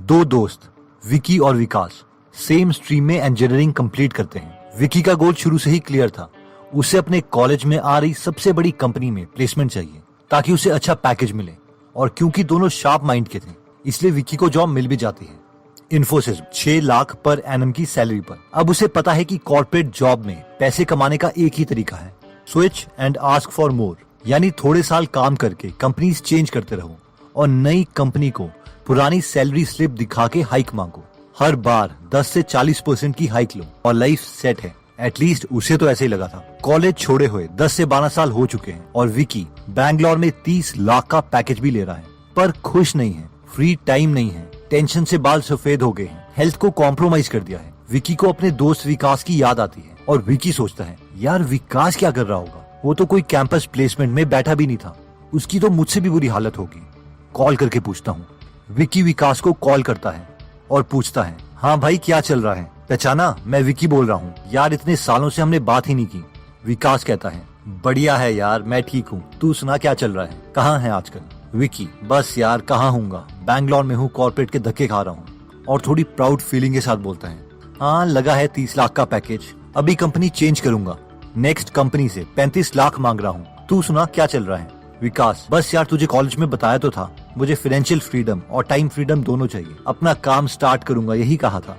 दो दोस्त विकी और विकास सेम स्ट्रीम में इंजीनियरिंग कंप्लीट करते हैं। विकी का गोल शुरू से ही क्लियर था। उसे अपने कॉलेज में आ रही सबसे बड़ी कंपनी में प्लेसमेंट चाहिए ताकि उसे अच्छा पैकेज मिले, और क्योंकि दोनों शार्प माइंड के थे इसलिए विकी को जॉब मिल भी जाती है इन्फोसिस 6 लाख पर एनम की सैलरी पर। अब उसे पता है कि कॉर्पोरेट जॉब में पैसे कमाने का एक ही तरीका है, switch and ask for more, यानी थोड़े साल काम करके कंपनीज चेंज करते रहो और नई कंपनी को पुरानी सैलरी स्लिप दिखा के हाइक मांगो। हर बार 10 से 40% की हाइक लो और लाइफ सेट है। एटलीस्ट उसे तो ऐसे ही लगा था। कॉलेज छोड़े हुए 10 से 12 साल हो चुके हैं और विकी बैंगलोर में 30 लाख का पैकेज भी ले रहा है, पर खुश नहीं है। फ्री टाइम नहीं है, टेंशन से बाल सफेद हो गए हैं, हेल्थ को कॉम्प्रोमाइज कर दिया है। विकी को अपने दोस्त विकास की याद आती है और विकी सोचता है, यार विकास क्या कर रहा होगा, वो तो कोई कैंपस प्लेसमेंट में बैठा भी नहीं था, उसकी तो मुझसे भी बुरी हालत होगी। कॉल करके पूछता हूँ। विकी विकास को कॉल करता है और पूछता है, हाँ भाई क्या चल रहा है, पहचाना, मैं विकी बोल रहा हूँ। यार इतने सालों से हमने बात ही नहीं की। विकास कहता है, बढ़िया है यार, मैं ठीक हूँ, तू सुना क्या चल रहा है, कहाँ है आजकल। विकी, बस यार कहाँ हूँगा, बैंगलोर में हूँ, कॉर्पोरेट के धक्के खा रहा हूँ, और थोड़ी प्राउड फीलिंग के साथ बोलता है, हाँ लगा है 30 लाख का पैकेज, अभी कंपनी चेंज करूंगा, नेक्स्ट कंपनी से 35 लाख मांग रहा हूँ, तू सुना क्या चल रहा है। विकास, बस यार तुझे कॉलेज में बताया तो था, मुझे फाइनेंशियल फ्रीडम और टाइम फ्रीडम दोनों चाहिए, अपना काम स्टार्ट करूंगा यही कहा था,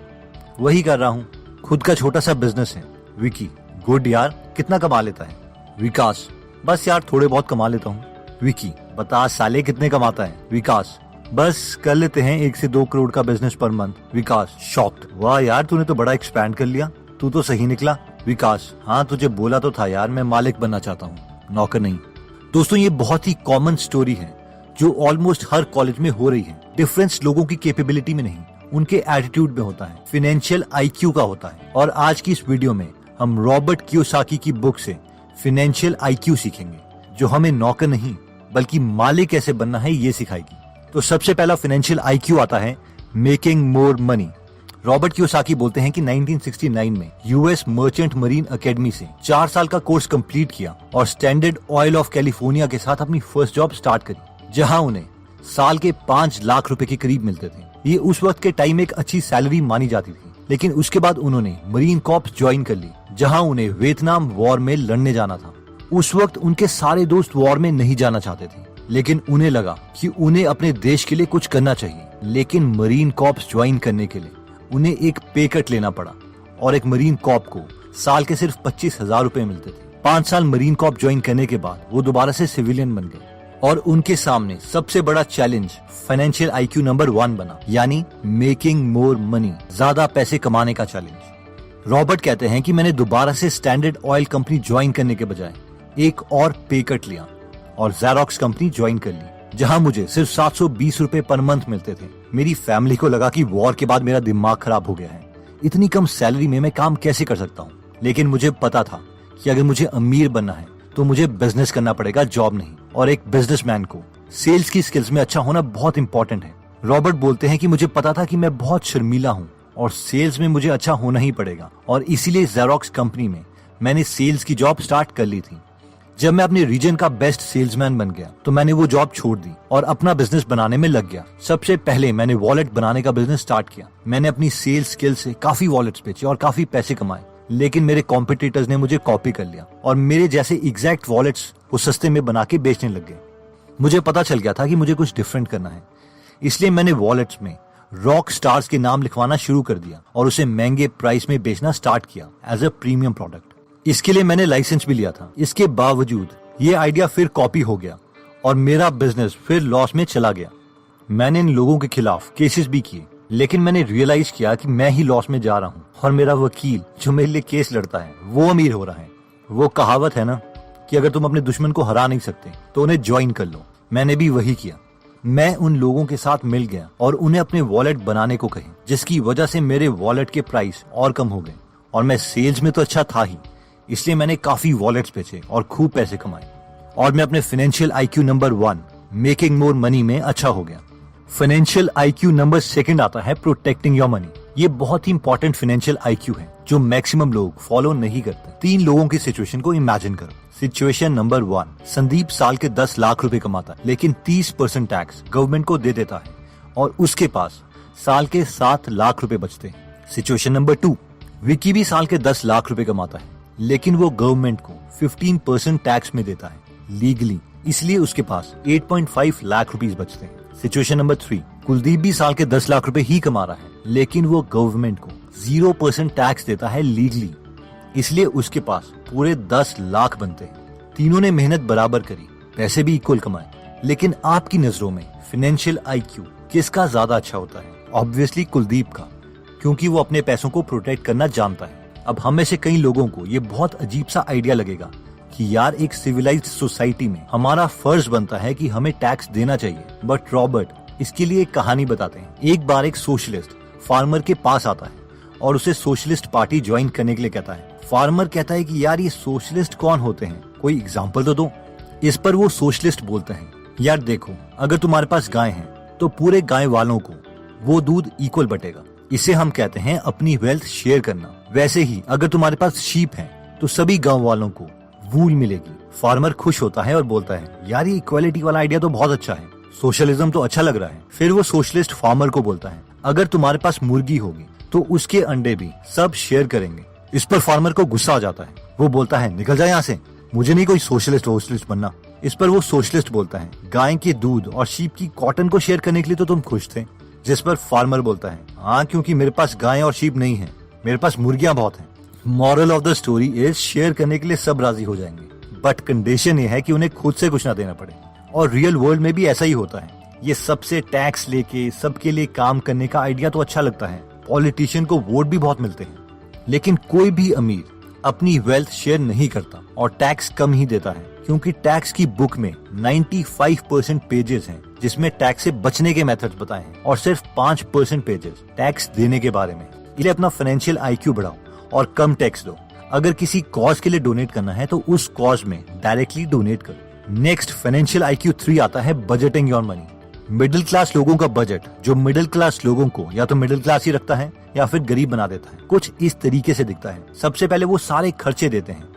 वही कर रहा हूँ, खुद का छोटा सा बिजनेस है। विकी, गुड यार, कितना कमा लेता है। विकास, बस यार थोड़े बहुत कमा लेता हूँ। विकी, बता साले कितने कमाता है। विकास, बस कर लेते हैं 1 से 2 करोड़ का बिजनेस पर मंथ। विकास शॉक्ड, वाह यार तूने तो बड़ा एक्सपैंड कर लिया, तू तो सही निकला। विकास, हाँ तुझे बोला तो था यार, मैं मालिक बनना चाहता हूँ, नौकर नहीं। दोस्तों ये बहुत ही कॉमन स्टोरी है जो ऑलमोस्ट हर कॉलेज में हो रही है। डिफरेंस लोगों की कैपेबिलिटी में नहीं, उनके एटीट्यूड में होता है, फाइनेंशियल आईक्यू का होता है। और आज की इस वीडियो में हम रॉबर्ट कियोसाकी की बुक से फाइनेंशियल आईक्यू सीखेंगे, जो हमें नौकर नहीं बल्कि मालिक कैसे बनना है ये सिखाएगी। तो सबसे पहला फाइनेंशियल आईक्यू आता है making more money. Robert Kiyosaki बोलते हैं कि 1969 में यूएस मर्चेंट मरीन एकेडमी से 4 साल का कोर्स कंप्लीट किया और स्टैंडर्ड ऑयल ऑफ कैलिफोर्निया के साथ अपनी फर्स्ट जॉब स्टार्ट करी, जहां उन्हें साल के 5 लाख रुपए के करीब मिलते थे। ये उस वक्त के टाइम एक अच्छी सैलरी मानी जाती थी, लेकिन उसके बाद उन्होंने मरीन कॉर्प्स ज्वाइन कर ली, जहां उन्हें वियतनाम वॉर में लड़ने जाना था। उस वक्त उनके सारे दोस्त वॉर में नहीं जाना चाहते थे, लेकिन उन्हें लगा कि उन्हें अपने देश के लिए कुछ करना चाहिए। लेकिन मरीन कॉर्प्स ज्वाइन करने के लिए उन्हें एक पे कट लेना पड़ा, और एक मरीन कॉर्प को साल के सिर्फ 25,000 रुपए मिलते थे। 5 साल मरीन कॉर्प ज्वाइन करने के बाद वो दोबारा से सिविलियन बन गए, और उनके सामने सबसे बड़ा चैलेंज फाइनेंशियल आईक्यू नंबर 1 बना, यानी मेकिंग मोर मनी, ज्यादा पैसे कमाने का चैलेंज। रॉबर्ट कहते हैं कि मैंने दोबारा से स्टैंडर्ड ऑयल कंपनी ज्वाइन करने के बजाय एक और पे कट लिया और ज़ेरॉक्स कंपनी ज्वाइन कर ली, जहां मुझे सिर्फ 720 रुपए पर मंथ मिलते थे। मेरी फैमिली को लगा कि वॉर के बाद मेरा दिमाग खराब हो गया है, इतनी कम सैलरी में मैं काम कैसे कर सकता हूँ। लेकिन मुझे पता था कि अगर मुझे अमीर बनना है तो मुझे बिजनेस करना पड़ेगा, जॉब नहीं। और एक बिजनेसमैन को सेल्स की स्किल्स में अच्छा होना बहुत इंपॉर्टेंट है। रॉबर्ट बोलते हैं कि मुझे पता था कि मैं बहुत शर्मीला हूँ और सेल्स में मुझे अच्छा होना ही पड़ेगा, और इसीलिए ज़ेरॉक्स कंपनी में मैंने सेल्स की जॉब स्टार्ट कर ली थी। जब मैं अपने रीजन का बेस्ट सेल्समैन बन गया तो मैंने वो जॉब छोड़ दी और अपना बिजनेस बनाने में लग गया। सबसे पहले मैंने वॉलेट बनाने का बिजनेस स्टार्ट किया। मैंने अपनी सेल्स स्किल से काफी वॉलेट्स बेचे और काफी पैसे कमाए, लेकिन मेरे कॉम्पिटिटर्स ने मुझे कॉपी कर लिया और मेरे जैसे एग्जैक्ट वॉलेट्स वो सस्ते में बना के बेचने लग गए। मुझे पता चल गया था कि मुझे कुछ डिफरेंट करना है, इसलिए मैंने वॉलेट्स में रॉक स्टार्स के नाम लिखवाना शुरू कर दिया और उसे महंगे प्राइस में बेचना स्टार्ट किया एज अ प्रीमियम प्रोडक्ट। इसके लिए मैंने लाइसेंस भी लिया था। इसके बावजूद ये आइडिया फिर कॉपी हो गया और मेरा बिजनेस फिर लॉस में चला गया। मैंने इन लोगों के खिलाफ केसेस भी किए, लेकिन मैंने रियलाइज किया कि मैं ही लॉस में जा रहा हूँ और मेरा वकील जो मेरे लिए केस लड़ता है वो अमीर हो रहा है। वो कहावत है ना कि अगर तुम अपने दुश्मन को हरा नहीं सकते तो उन्हें ज्वाइन कर लो। मैंने भी वही किया। मैं उन लोगों के साथ मिल गया और उन्हें अपने वॉलेट बनाने को कहे, जिसकी वजह से मेरे वॉलेट के प्राइस और कम हो गए। और मैं सेल्स में तो अच्छा था ही, इसलिए मैंने काफी वॉलेट्स बेचे और खूब पैसे कमाए, और मैं अपने financial IQ number 1 making more money में अच्छा हो गया। फाइनेंशियल आईक्यू नंबर 2 आता है प्रोटेक्टिंग योर मनी। ये बहुत ही इंपॉर्टेंट फाइनेंशियल आईक्यू है जो मैक्सिमम लोग फॉलो नहीं करते। 3 लोगों की सिचुएशन को इमेजिन करो। सिचुएशन नंबर 1, संदीप साल के 10 लाख रुपए कमाता है, लेकिन 30% टैक्स गवर्नमेंट को दे देता है और उसके पास साल के 7 लाख रुपए बचते हैं। सिचुएशन नंबर 2, विकी भी साल के 10 लाख रुपए कमाता है, लेकिन वो गवर्नमेंट को 15% टैक्स में देता है लीगली, इसलिए उसके पास 8.5 लाख रुपीस बचते हैं। सिचुएशन नंबर 3, कुलदीप भी साल के 10 लाख रुपए ही कमा रहा है, लेकिन वो गवर्नमेंट को 0% टैक्स देता है लीगली, इसलिए उसके पास पूरे 10 लाख बनते हैं। तीनों ने मेहनत बराबर करी, पैसे भी इक्वल कमाए, लेकिन आपकी नजरों में फाइनेंशियल IQ किसका ज्यादा अच्छा होता है? ऑब्वियसली कुलदीप का, क्योंकि वो अपने पैसों को प्रोटेक्ट करना जानता है। अब हम में से कई लोगों को ये बहुत अजीब सा आइडिया लगेगा कि यार एक सिविलाइज्ड सोसाइटी में हमारा फर्ज बनता है कि हमें टैक्स देना चाहिए, बट रॉबर्ट इसके लिए एक कहानी बताते हैं। एक बार एक सोशलिस्ट फार्मर के पास आता है और उसे सोशलिस्ट पार्टी ज्वाइन करने के लिए कहता है। फार्मर कहता है कि यार ये सोशलिस्ट कौन होते हैं, कोई एग्जाम्पल तो दो। इस पर वो सोशलिस्ट बोलते हैं, यार देखो, अगर तुम्हारे पास गाय है तो पूरे गाय वालों को वो दूध इक्वल बटेगा, इसे हम कहते हैं अपनी वेल्थ शेयर करना। वैसे ही अगर तुम्हारे पास शीप है तो सभी गांव वालों को वूल मिलेगी। फार्मर खुश होता है और बोलता है, यार ये इक्वालिटी वाला आइडिया तो बहुत अच्छा है, सोशलिज्म तो अच्छा लग रहा है। फिर वो सोशलिस्ट फार्मर को बोलता है, अगर तुम्हारे पास मुर्गी होगी तो उसके अंडे भी सब शेयर करेंगे। इस पर फार्मर को गुस्सा आ जाता है, वो बोलता है, निकल जाए यहाँ से, मुझे नहीं कोई सोशलिस्ट बनना। इस पर वो सोशलिस्ट बोलता है, गाय के दूध और शीप की कॉटन को शेयर करने के लिए तो तुम खुश थे। जिस पर फार्मर बोलता है, हाँ, क्योंकि मेरे पास गाय और शीप नहीं है, मेरे पास मुर्गियां बहुत हैं। Moral of the story is, share करने के लिए सब राजी हो जाएंगे, बट कंडीशन ये है कि उन्हें खुद से कुछ ना देना पड़े। और रियल वर्ल्ड में भी ऐसा ही होता है। ये सबसे टैक्स लेके सबके लिए काम करने का आइडिया तो अच्छा लगता है, पॉलिटिशियन को वोट भी बहुत मिलते हैं, लेकिन कोई भी अमीर अपनी वेल्थ शेयर नहीं करता और टैक्स कम ही देता है, क्योंकि टैक्स की बुक में 95% पेजेस हैं जिसमें टैक्स से बचने के मेथड्स बताए हैं और सिर्फ 5% पेजेस टैक्स देने के बारे में। इसलिए अपना फाइनेंशियल IQ बढ़ाओ और कम टैक्स दो। अगर किसी कॉज के लिए डोनेट करना है तो उस कॉज में डायरेक्टली डोनेट करो। नेक्स्ट फाइनेंशियल IQ 3 आता है budgeting your money. Middle class लोगों का बजट, जो मिडिल क्लास लोगों को या तो मिडिल क्लास ही रखता है या फिर गरीब बना देता है, कुछ इस तरीके से दिखता है। सबसे पहले वो सारे खर्चे देते हैं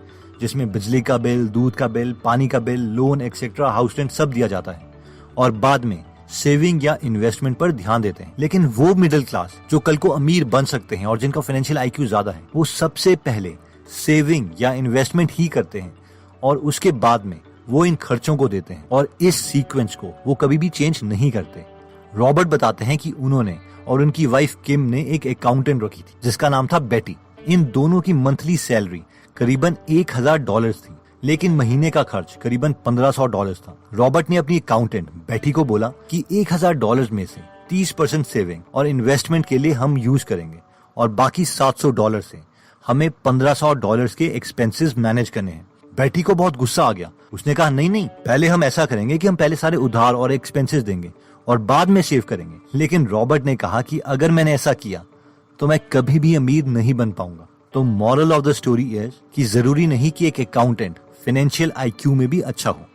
जिसमें बिजली का बिल, दूध का बिल, पानी का bill, loan etcetera, house rent सब दिया जाता है, और बाद में सेविंग या इन्वेस्टमेंट पर ध्यान देते हैं। लेकिन वो मिडिल क्लास जो कल को अमीर बन सकते हैं और जिनका फाइनेंशियल IQ ज्यादा है, वो सबसे पहले सेविंग या इन्वेस्टमेंट ही करते हैं और उसके बाद में वो इन खर्चों को देते हैं, और इस सीक्वेंस को वो कभी भी चेंज नहीं करते। रॉबर्ट बताते हैं कि उन्होंने और उनकी वाइफ किम ने एक अकाउंटेंट रखी थी जिसका नाम था बेटी। इन दोनों की मंथली सैलरी करीबन $1000 थी, लेकिन महीने का खर्च करीबन $1500 था। रॉबर्ट ने अपनी अकाउंटेंट बेटी को बोला कि $1000 में से 30% सेविंग और इन्वेस्टमेंट के लिए हम यूज करेंगे और बाकी $700 से हमें $1500 के एक्सपेंसेस मैनेज करने हैं। बेटी को बहुत गुस्सा आ गया, उसने कहा, नहीं, पहले हम ऐसा करेंगे कि हम पहले सारे उधार और एक्सपेंसेस देंगे और बाद में सेव करेंगे। लेकिन रॉबर्ट ने कहा कि अगर मैंने ऐसा किया तो मैं कभी भी अमीर नहीं बन पाऊंगा। तो moral of the story is कि जरूरी नहीं कि एक अकाउंटेंट फाइनेंशियल IQ में भी अच्छा हो।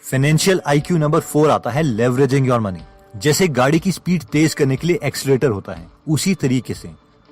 फाइनेंशियल IQ नंबर 4 आता है लेवरेजिंग योर मनी। जैसे गाड़ी की स्पीड तेज करने के लिए एक्सीलरेटर होता है, उसी तरीके से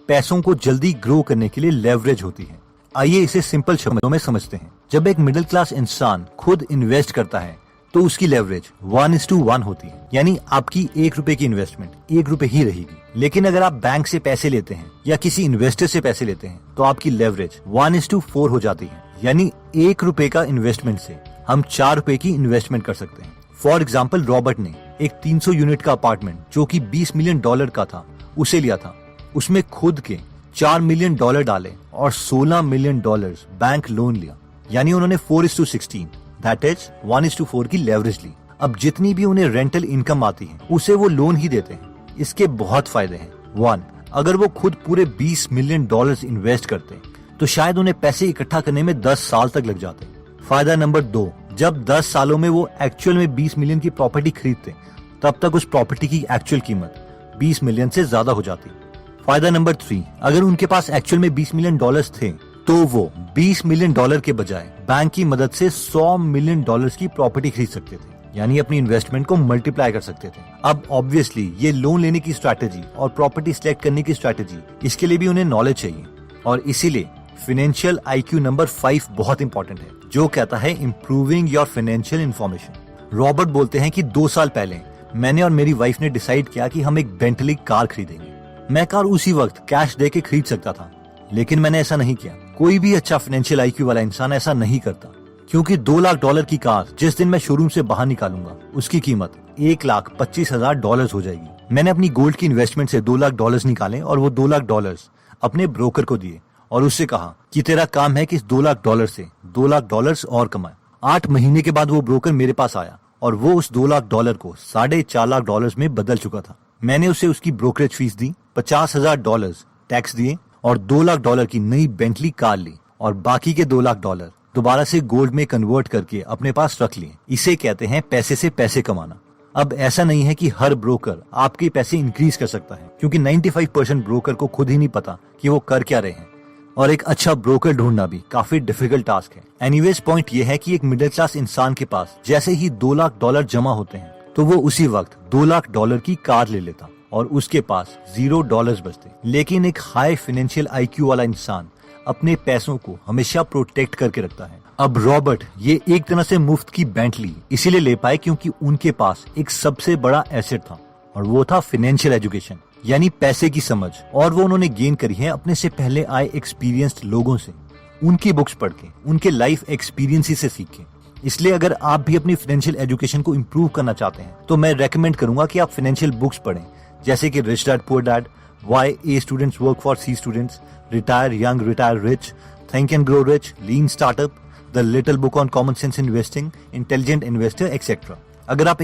पैसों को जल्दी ग्रो करने के लिए लेवरेज होती है। आइए इसे सिंपल शब्दों में समझते हैं। जब एक मिडिल क्लास इंसान खुद इन्वेस्ट करता है तो उसकी लेवरेज 1:1 होती है, यानी आपकी ₹1 की इन्वेस्टमेंट ₹1 ही रहेगी। लेकिन अगर आप बैंक से पैसे लेते हैं या किसी इन्वेस्टर से पैसे लेते हैं तो आपकी लेवरेज 1:4 हो जाती है, यानी ₹1 का इन्वेस्टमेंट से हम ₹4 की इन्वेस्टमेंट कर सकते हैं। फॉर एग्जाम्पल, रॉबर्ट ने एक 300 यूनिट का अपार्टमेंट जो कि $20 मिलियन का था उसे लिया था। उसमें खुद के $4 मिलियन डाले और $16 मिलियन बैंक लोन लिया, यानी उन्होंने 4:16 दैट इज 1:4 की लेवरेज ली। अब जितनी भी उन्हें रेंटल इनकम आती है उसे वो लोन ही देते हैं। इसके बहुत फायदे हैं। 1, अगर वो खुद पूरे $20 मिलियन इन्वेस्ट करते तो शायद उन्हें पैसे इकट्ठा करने में 10 साल तक लग जाते। फायदा नंबर 2, जब 10 सालों में वो एक्चुअल में 20 मिलियन की प्रॉपर्टी खरीदते तब तक उस प्रॉपर्टी की एक्चुअल कीमत 20 मिलियन से ज्यादा हो जाती। फायदा नंबर 3, अगर उनके पास एक्चुअल में $20 मिलियन थे तो वो $20 मिलियन के बजाय बैंक की मदद से $100 मिलियन की प्रॉपर्टी खरीद सकते थे, यानी अपनी इन्वेस्टमेंट को मल्टीप्लाई कर सकते थे। अब ऑब्वियसली ये लोन लेने की स्ट्रैटेजी और प्रॉपर्टी सिलेक्ट करने की स्ट्रैटेजी, इसके लिए भी उन्हें नॉलेज चाहिए, और इसीलिए फाइनेंशियल IQ नंबर 5 बहुत इंपॉर्टेंट है, जो कहता है improving your financial information. Robert बोलते हैं कि 2 साल पहले मैंने और मेरी वाइफ ने डिसाइड किया कि हम एक बेंटली कार खरीदेंगे। मैं कार उसी वक्त कैश दे के खरीद सकता था, लेकिन मैंने ऐसा नहीं किया। कोई भी अच्छा फाइनेंशियल आईक्यू वाला इंसान ऐसा नहीं करता, क्योंकि $2 लाख की कार जिस दिन मैं शोरूम से बाहर निकालूंगा उसकी कीमत $1,25,000 हो जाएगी। मैंने अपनी गोल्ड की इन्वेस्टमेंट से $2 लाख निकाले और वो $2 लाख अपने ब्रोकर को दिए और उससे कहा कि तेरा काम है कि इस $2 लाख से $2 लाख और कमाए। 8 महीने के बाद वो ब्रोकर मेरे पास आया और वो उस $2 लाख को $4.5 लाख में बदल चुका था। मैंने उसे उसकी ब्रोकरेज फीस दी, $50,000 टैक्स दिए और $2 लाख की नई बेंटली कार ली और बाकी के $2 लाख दोबारा से गोल्ड में कन्वर्ट करके अपने पास रख लिए। इसे कहते हैं पैसे से पैसे कमाना। अब ऐसा नहीं है कि हर ब्रोकर आपके पैसे इंक्रीज कर सकता है, क्योंकि 95% ब्रोकर को खुद ही नहीं पता कि वो कर क्या रहे हैं, और एक अच्छा ब्रोकर ढूंढना भी काफी डिफिकल्ट टास्क है। एनीवेज पॉइंट ये है कि एक मिडिल क्लास इंसान के पास जैसे ही $2 लाख जमा होते हैं तो वो उसी वक्त $2 लाख की कार ले लेता और उसके पास $0 बचते। लेकिन एक हाई फाइनेंशियल आईक्यू वाला इंसान अपने पैसों को हमेशा प्रोटेक्ट करके रखता है। अब रॉबर्ट ये एक तरह से मुफ्त की बेंटली इसीलिए ले पाए क्योंकि उनके पास एक सबसे बड़ा एसेट था और वो था फाइनेंशियल एजुकेशन, यानी पैसे की समझ। और वो उन्होंने गेन करी है अपने से पहले आए एक्सपीरियंस्ड लोगों से, उनकी बुक्स पढ़ के, उनके लाइफ एक्सपीरियंस से सीख के। इसलिए अगर आप भी अपनी फाइनेंशियल एजुकेशन को इम्प्रूव करना चाहते हैं तो मैं रेकमेंड करूंगा कि आप फाइनेंशियल बुक्स पढ़ें, जैसे कि rich dad poor dad, Why A Students Work for C Students, Retire Young, Retire Rich, Think and Grow Rich, Lean Startup, The Little Book on Common Sense Investing, Intelligent Investor, etc. अगर आप